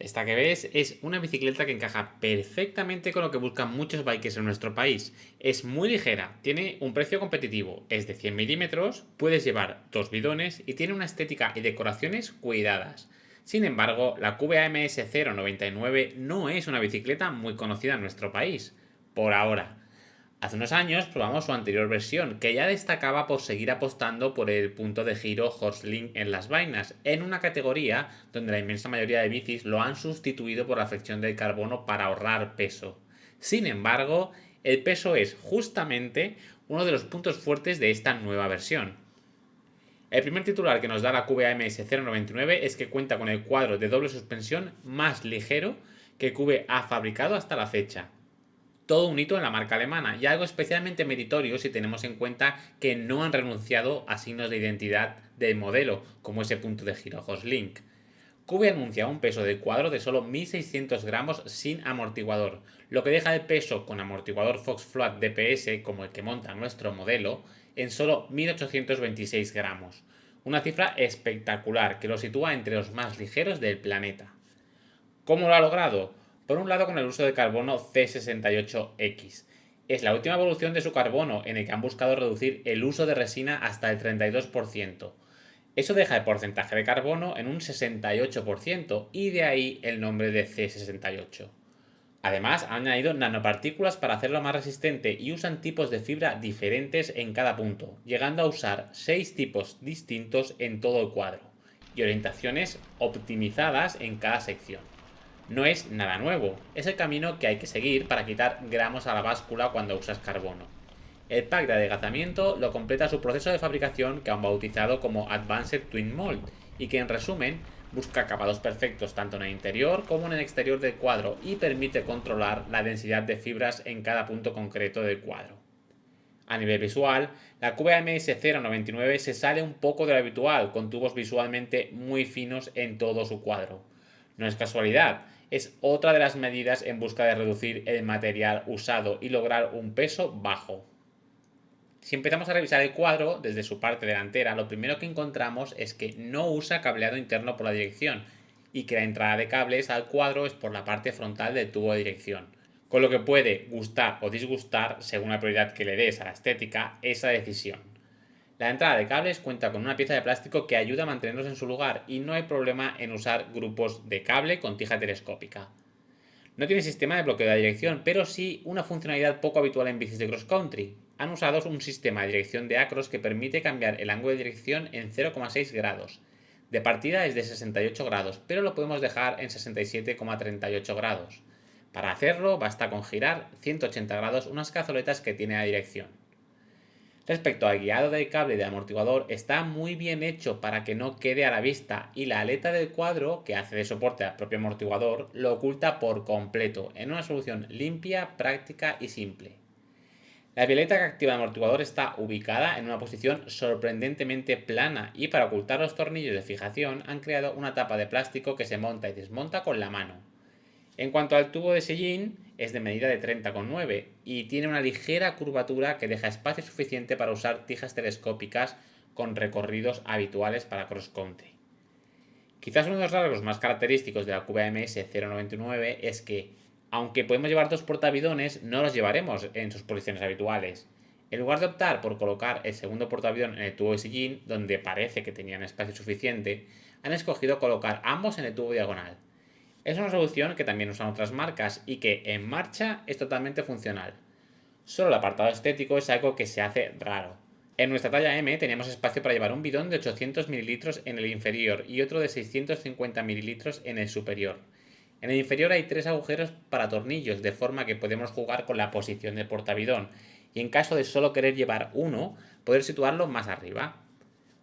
Esta que ves es una bicicleta que encaja perfectamente con lo que buscan muchos bikers en nuestro país. Es muy ligera, tiene un precio competitivo, es de 100 milímetros, puedes llevar dos bidones y tiene una estética y decoraciones cuidadas. Sin embargo, la QBAMS 099 no es una bicicleta muy conocida en nuestro país, por ahora. Hace unos años probamos su anterior versión, que ya destacaba por seguir apostando por el punto de giro Horsling en las vainas, en una categoría donde la inmensa mayoría de bicis lo han sustituido por la fricción del carbono para ahorrar peso. Sin embargo, el peso es justamente uno de los puntos fuertes de esta nueva versión. El primer titular que nos da la QBAMS 099 es que cuenta con el cuadro de doble suspensión más ligero que Cube ha fabricado hasta la fecha. Todo un hito en la marca alemana y algo especialmente meritorio si tenemos en cuenta que no han renunciado a signos de identidad del modelo, como ese punto de giro Hoslink. Cube anuncia un peso de cuadro de solo 1600 gramos sin amortiguador, lo que deja el peso con amortiguador Fox Float DPS, como el que monta nuestro modelo, en solo 1826 gramos. Una cifra espectacular que lo sitúa entre los más ligeros del planeta. ¿Cómo lo ha logrado? Por un lado con el uso de carbono C68X. Es la última evolución de su carbono en el que han buscado reducir el uso de resina hasta el 32%. Eso deja el porcentaje de carbono en un 68% y de ahí el nombre de C68. Además, han añadido nanopartículas para hacerlo más resistente y usan tipos de fibra diferentes en cada punto, llegando a usar 6 tipos distintos en todo el cuadro y orientaciones optimizadas en cada sección. No es nada nuevo, es el camino que hay que seguir para quitar gramos a la báscula cuando usas carbono. El pack de adelgazamiento lo completa su proceso de fabricación que han bautizado como Advanced Twin Mold y que en resumen busca acabados perfectos tanto en el interior como en el exterior del cuadro y permite controlar la densidad de fibras en cada punto concreto del cuadro. A nivel visual, la QBMS 099 se sale un poco de lo habitual, con tubos visualmente muy finos en todo su cuadro. No es casualidad, es otra de las medidas en busca de reducir el material usado y lograr un peso bajo. Si empezamos a revisar el cuadro desde su parte delantera, lo primero que encontramos es que no usa cableado interno por la dirección y que la entrada de cables al cuadro es por la parte frontal del tubo de dirección, con lo que puede gustar o disgustar, según la prioridad que le des a la estética, esa decisión. La entrada de cables cuenta con una pieza de plástico que ayuda a mantenerlos en su lugar y no hay problema en usar grupos de cable con tija telescópica. No tiene sistema de bloqueo de dirección, pero sí una funcionalidad poco habitual en bicis de cross country. Han usado un sistema de dirección de acros que permite cambiar el ángulo de dirección en 0,6 grados. De partida es de 68 grados, pero lo podemos dejar en 67,38 grados. Para hacerlo basta con girar 180 grados unas cazoletas que tiene la dirección. Respecto al guiado del cable de amortiguador, está muy bien hecho para que no quede a la vista y la aleta del cuadro, que hace de soporte al propio amortiguador, lo oculta por completo, en una solución limpia, práctica y simple. La violeta que activa el amortiguador está ubicada en una posición sorprendentemente plana y para ocultar los tornillos de fijación han creado una tapa de plástico que se monta y desmonta con la mano. En cuanto al tubo de sillín, es de medida de 30,9 y tiene una ligera curvatura que deja espacio suficiente para usar tijas telescópicas con recorridos habituales para cross country. Quizás uno de los rasgos más característicos de la QBMS 099 es que, aunque podemos llevar dos portabidones, no los llevaremos en sus posiciones habituales. En lugar de optar por colocar el segundo portaavidón en el tubo de sillín, donde parece que tenían espacio suficiente, han escogido colocar ambos en el tubo diagonal. Es una solución que también usan otras marcas y que en marcha es totalmente funcional. Solo el apartado estético es algo que se hace raro. En nuestra talla M teníamos espacio para llevar un bidón de 800 mililitros en el inferior y otro de 650 mililitros en el superior. En el inferior hay tres agujeros para tornillos, de forma que podemos jugar con la posición del portabidón y en caso de solo querer llevar uno, poder situarlo más arriba.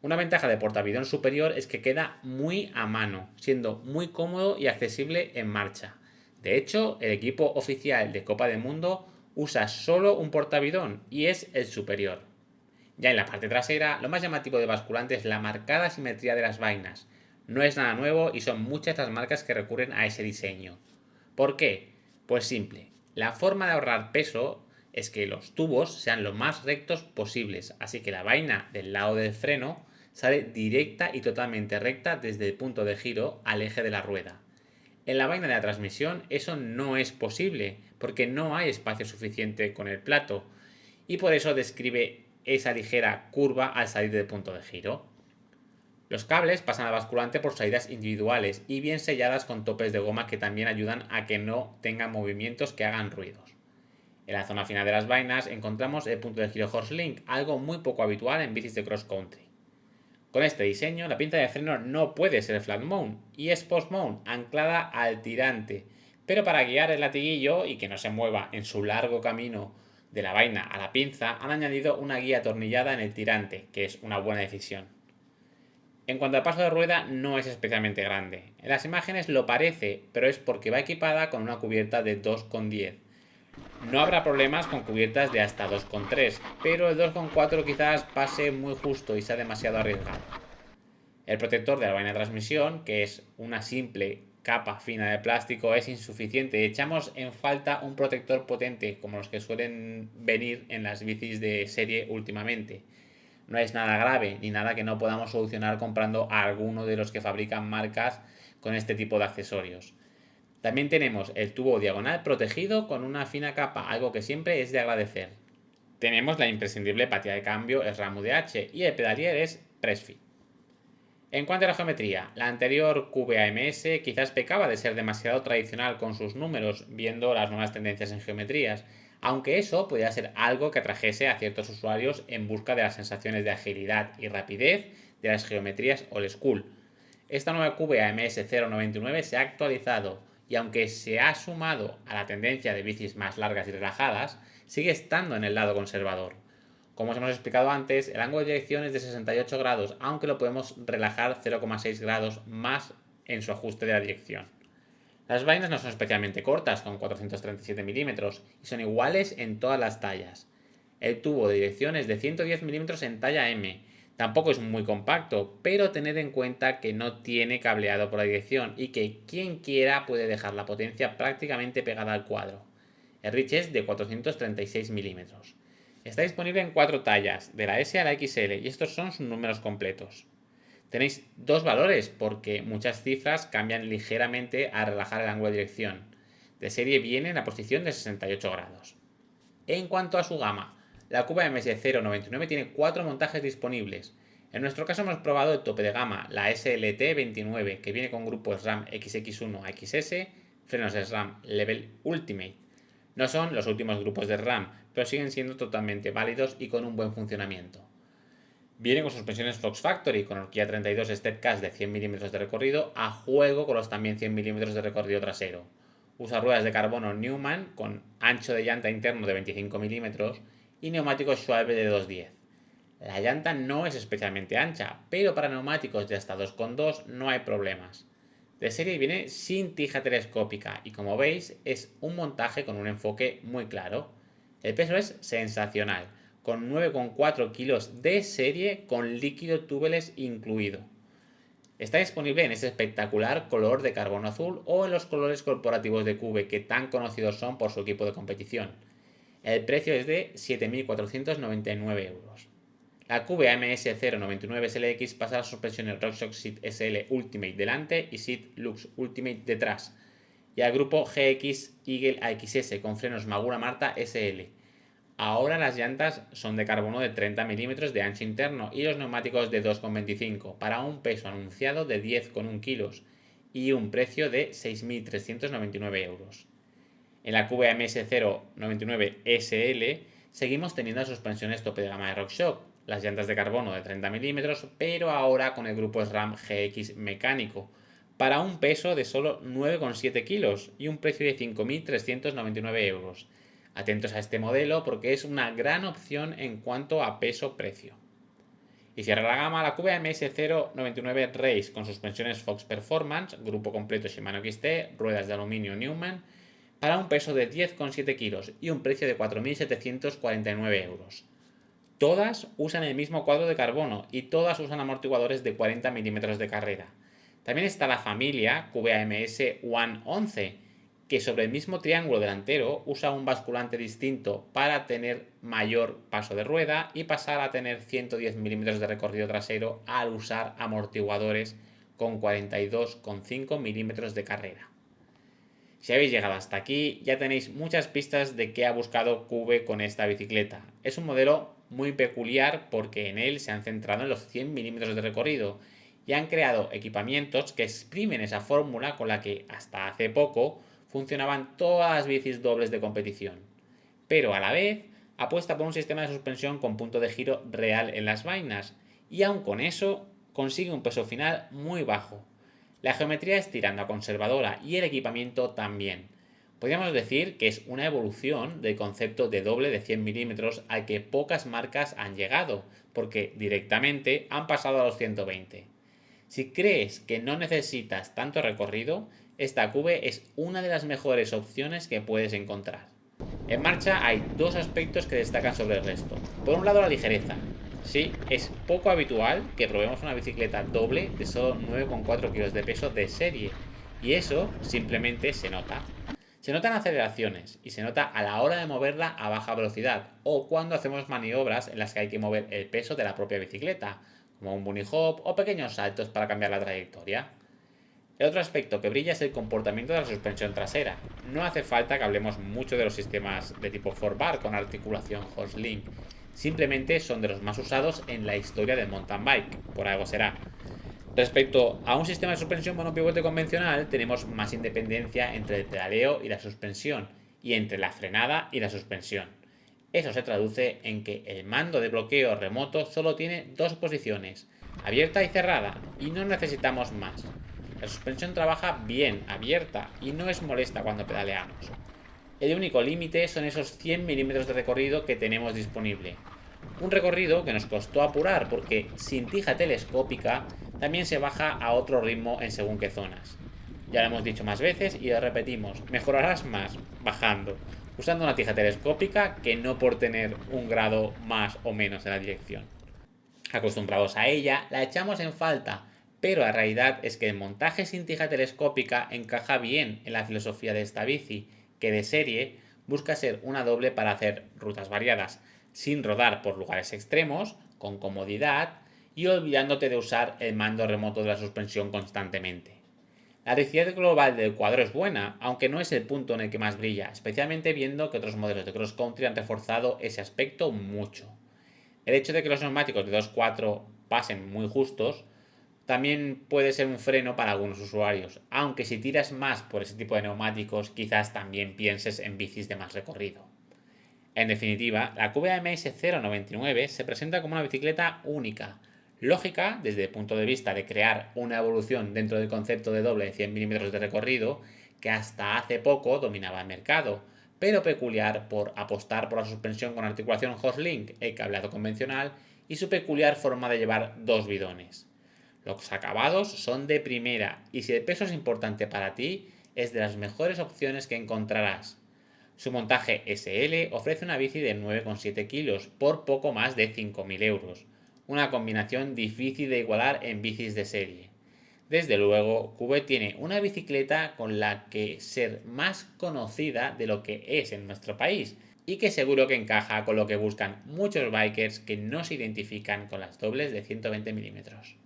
Una ventaja de portaaviones superior es que queda muy a mano, siendo muy cómodo y accesible en marcha. De hecho, el equipo oficial de Copa del Mundo usa solo un portaaviones y es el superior. Ya en la parte trasera, lo más llamativo de basculante es la marcada simetría de las vainas. No es nada nuevo y son muchas las marcas que recurren a ese diseño. ¿Por qué? Pues simple. La forma de ahorrar peso es que los tubos sean lo más rectos posibles, así que la vaina del lado del freno sale directa y totalmente recta desde el punto de giro al eje de la rueda. En la vaina de la transmisión eso no es posible, porque no hay espacio suficiente con el plato, y por eso describe esa ligera curva al salir del punto de giro. Los cables pasan al basculante por salidas individuales y bien selladas con topes de goma que también ayudan a que no tengan movimientos que hagan ruidos. En la zona final de las vainas encontramos el punto de giro Horselink, algo muy poco habitual en bicis de cross country. Con este diseño, la pinza de freno no puede ser flat mount y es post mount, anclada al tirante, pero para guiar el latiguillo y que no se mueva en su largo camino de la vaina a la pinza, han añadido una guía atornillada en el tirante, que es una buena decisión. En cuanto al paso de rueda, no es especialmente grande. En las imágenes lo parece, pero es porque va equipada con una cubierta de 2,10. No habrá problemas con cubiertas de hasta 2,3, pero el 2,4 quizás pase muy justo y sea demasiado arriesgado. El protector de la vaina de transmisión, que es una simple capa fina de plástico, es insuficiente. Echamos en falta un protector potente, como los que suelen venir en las bicis de serie últimamente. No es nada grave ni nada que no podamos solucionar comprando a alguno de los que fabrican marcas con este tipo de accesorios. También tenemos el tubo diagonal protegido con una fina capa, algo que siempre es de agradecer. Tenemos la imprescindible patilla de cambio SRAM UDH y el pedalier es Pressfit. En cuanto a la geometría, la anterior QBAMS quizás pecaba de ser demasiado tradicional con sus números, viendo las nuevas tendencias en geometrías, aunque eso podría ser algo que atrajese a ciertos usuarios en busca de las sensaciones de agilidad y rapidez de las geometrías old school. Esta nueva QBAMS 099 se ha actualizado y aunque se ha sumado a la tendencia de bicis más largas y relajadas, sigue estando en el lado conservador. Como os hemos explicado antes, el ángulo de dirección es de 68 grados, aunque lo podemos relajar 0,6 grados más en su ajuste de la dirección. Las vainas no son especialmente cortas, con 437 milímetros, y son iguales en todas las tallas. El tubo de dirección es de 110 milímetros en talla M. Tampoco es muy compacto, pero tened en cuenta que no tiene cableado por la dirección y que quien quiera puede dejar la potencia prácticamente pegada al cuadro. El reach es de 436 milímetros. Está disponible en 4 tallas, de la S a la XL, y estos son sus números completos. Tenéis dos valores porque muchas cifras cambian ligeramente al relajar el ángulo de dirección. De serie viene en la posición de 68 grados. En cuanto a su gama, la Cuba MS099 tiene 4 montajes disponibles. En nuestro caso hemos probado el tope de gama, la SLT29, que viene con grupos SRAM XX1 a XS, frenos SRAM Level Ultimate. No son los últimos grupos de RAM, pero siguen siendo totalmente válidos y con un buen funcionamiento. Viene con suspensiones Fox Factory con horquilla 32 Step Cast de 100 mm de recorrido a juego con los también 100 mm de recorrido trasero. Usa ruedas de carbono Newman con ancho de llanta interno de 25 mm y neumáticos Schwalbe de 210. La llanta no es especialmente ancha, pero para neumáticos de hasta 2,2 no hay problemas. De serie viene sin tija telescópica y como veis es un montaje con un enfoque muy claro. El peso es sensacional, con 9,4 kilos de serie con líquido tubeless incluido. Está disponible en ese espectacular color de carbono azul o en los colores corporativos de Cube que tan conocidos son por su equipo de competición. El precio es de 7.499 euros. La Cube AMS 099 SLX pasa a las suspensiones RockShox Seat SL Ultimate delante y Seat Lux Ultimate detrás, y al grupo GX Eagle AXS con frenos Magura Marta SL. Ahora las llantas son de carbono de 30 mm de ancho interno y los neumáticos de 2,25 para un peso anunciado de 10,1 kilos y un precio de 6.399 euros. En la QBMS 099 SL seguimos teniendo suspensiones tope de gama de RockShox, las llantas de carbono de 30 mm, pero ahora con el grupo SRAM GX mecánico, para un peso de solo 9,7 kilos y un precio de 5.399 euros. Atentos a este modelo porque es una gran opción en cuanto a peso-precio. Y cierra la gama la QBMS 099 Race con suspensiones Fox Performance, grupo completo Shimano XT, ruedas de aluminio Newman, para un peso de 10,7 kilos y un precio de 4.749 euros. Todas usan el mismo cuadro de carbono y todas usan amortiguadores de 40 mm de carrera. También está la familia QBAMS One 11, que sobre el mismo triángulo delantero usa un basculante distinto para tener mayor paso de rueda y pasar a tener 110 mm de recorrido trasero al usar amortiguadores con 42,5 mm de carrera. Si habéis llegado hasta aquí, ya tenéis muchas pistas de qué ha buscado Cube con esta bicicleta. Es un modelo muy peculiar porque en él se han centrado en los 100 milímetros de recorrido y han creado equipamientos que exprimen esa fórmula con la que hasta hace poco funcionaban todas las bicis dobles de competición. Pero a la vez apuesta por un sistema de suspensión con punto de giro real en las vainas y aun con eso consigue un peso final muy bajo. La geometría es tirando a conservadora y el equipamiento también. Podríamos decir que es una evolución del concepto de doble de 100 milímetros al que pocas marcas han llegado, porque directamente han pasado a los 120. Si crees que no necesitas tanto recorrido, esta Cube es una de las mejores opciones que puedes encontrar. En marcha hay dos aspectos que destacan sobre el resto. Por un lado, la ligereza. Sí, es poco habitual que probemos una bicicleta doble de solo 9,4 kilos de peso de serie, y eso simplemente se nota. Se notan aceleraciones y se nota a la hora de moverla a baja velocidad o cuando hacemos maniobras en las que hay que mover el peso de la propia bicicleta, como un bunny hop o pequeños saltos para cambiar la trayectoria. El otro aspecto que brilla es el comportamiento de la suspensión trasera. No hace falta que hablemos mucho de los sistemas de tipo 4-bar con articulación Horsling. Simplemente son de los más usados en la historia del mountain bike, por algo será. Respecto a un sistema de suspensión monopivote convencional, tenemos más independencia entre el pedaleo y la suspensión, y entre la frenada y la suspensión. Eso se traduce en que el mando de bloqueo remoto solo tiene dos posiciones, abierta y cerrada, y no necesitamos más. La suspensión trabaja bien abierta y no es molesta cuando pedaleamos. El único límite son esos 100 milímetros de recorrido que tenemos disponible. Un recorrido que nos costó apurar porque sin tija telescópica también se baja a otro ritmo en según qué zonas. Ya lo hemos dicho más veces y lo repetimos, mejorarás más bajando, usando una tija telescópica que no por tener un grado más o menos en la dirección. Acostumbrados a ella, la echamos en falta, pero la realidad es que el montaje sin tija telescópica encaja bien en la filosofía de esta bici, que de serie busca ser una doble para hacer rutas variadas, sin rodar por lugares extremos, con comodidad y olvidándote de usar el mando remoto de la suspensión constantemente. La rigidez global del cuadro es buena, aunque no es el punto en el que más brilla, especialmente viendo que otros modelos de cross country han reforzado ese aspecto mucho. El hecho de que los neumáticos de 2.4 pasen muy justos también puede ser un freno para algunos usuarios, aunque si tiras más por ese tipo de neumáticos quizás también pienses en bicis de más recorrido. En definitiva, la QBMS 099 se presenta como una bicicleta única, lógica desde el punto de vista de crear una evolución dentro del concepto de doble de 100 milímetros de recorrido que hasta hace poco dominaba el mercado, pero peculiar por apostar por la suspensión con articulación Horsling, el cableado convencional y su peculiar forma de llevar dos bidones. Los acabados son de primera y si el peso es importante para ti, es de las mejores opciones que encontrarás. Su montaje SL ofrece una bici de 9,7 kilos por poco más de 5.000 euros, una combinación difícil de igualar en bicis de serie. Desde luego, Cube tiene una bicicleta con la que ser más conocida de lo que es en nuestro país y que seguro que encaja con lo que buscan muchos bikers que no se identifican con las dobles de 120 milímetros.